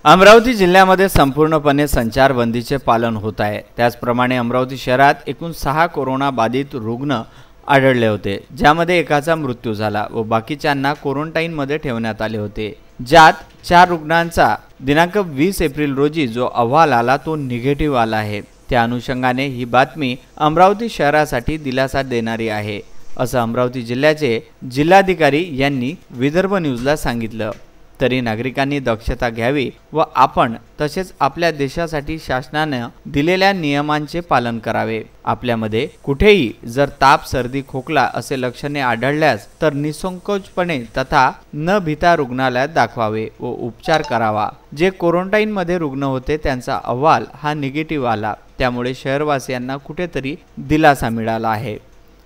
अमरावती जिल्ह्यामध्ये संपूर्णपणे संचारबंदीचे पालन होत आहे। त्याचप्रमाणे अमरावती शहरात एकूण 6 कोरोना बाधित रुग्ण आढळले होते, ज्यामध्ये एकाचा मृत्यू झाला व बाकीच्यांना क्वारंटाईनमध्ये ठेवण्यात आले होते, ज्यात 4 रुग्णांचा दिनांक 20 एप्रिल रोजी जो अहवाल आला तो निगेटिव्ह आला आहे। त्या अनुषंगाने ही बातमी अमरावती शहरासाठी दिलासा देणारी आहे, असं अमरावती जिल्ह्याचे जिल्हाधिकारी यांनी विदर्भ न्यूजला सांगितलं। तरी नागरिकांनी दक्षता घ्यावी व आपण तसेच आपल्या देशासाठी शासनाने दिलेल्या नियमांचे पालन करावे। आपल्यामध्ये कुठेही जर ताप, सर्दी, खोकला असे लक्षणे आढळल्यास तर निसंकोचपणे तथा न भीता रुग्णालयात दाखवावे व उपचार करावा। जे क्वारंटाईन मध्ये रुग्ण होते त्यांचा अहवाल हा निगेटिव्ह आला, त्यामुळे शहरवासियांना कुठेतरी दिलासा मिळाला आहे।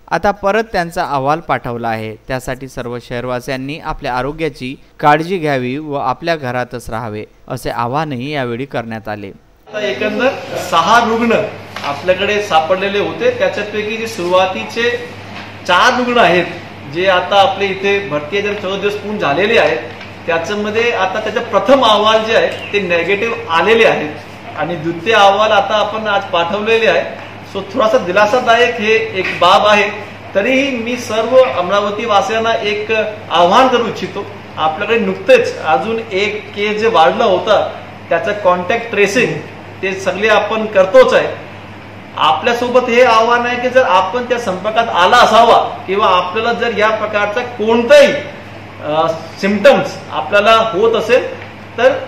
आता परत त्यांचा अहवाल पाठवला आहे, त्यासाठी सर्व शहरवासियांनी आपल्या आरोग्याची काळजी घ्यावी व आपल्या घरातच राहावे, असे आवाहनही यावेळी करण्यात आले। एकंदर 6 रुग्ण आपल्याकडे सापडलेले होते, त्याच्यापैकी जे सुरुवातीचे 4 रुग्ण आहेत जे आता आपले इथे भरती 14 दिवस पूर्ण झालेले आहेत, त्याच्यामध्ये आता त्याचा प्रथम अहवाल जे आहे ते नेगेटिव्ह आलेले आहेत आणि द्वितीय अहवाल आता आपण आज पाठवलेले आहे। सो थोडासा दिलासादायक हे एक बाब आहे। तरीही मी सर्व अमरावती वासियांना एक आवाहन करू इच्छितो, आपल्याकडे नुकतेच अजून एक केस जे वाढला होता त्याचं कॉन्टॅक्ट ट्रेसिंग ते सगळे आपण करतोच आहे। आपल्यासोबत हे आव्हान आहे की जर आपण त्या संपर्कात आला असावा किंवा आपल्याला जर या प्रकारचा कोणताही सिम्पटम्स आपल्याला होत असेल तर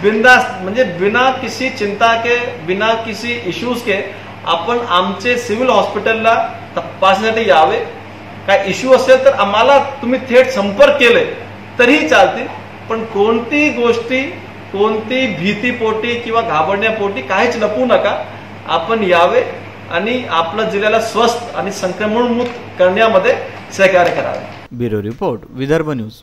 बिंदास म्हणजे बिना किसी चिंता के, बिना किसी इश्यूज के आपण आमचे सिव्हिल हॉस्पिटलला तपासण्यासाठी यावे। काय इश्यू असेल तर आम्हाला तुम्ही थेट संपर्क केले तरीही चालतील, पण कोणती गोष्टी, कोणती भीतीपोटी किंवा घाबरण्यापोटी काहीच लपवू नका। आपण यावे आणि आपल्या जिल्ह्याला स्वस्थ आणि संक्रमणमुक्त करण्यामध्ये सहकार्य करावे। Bureau report, Vidarbha news.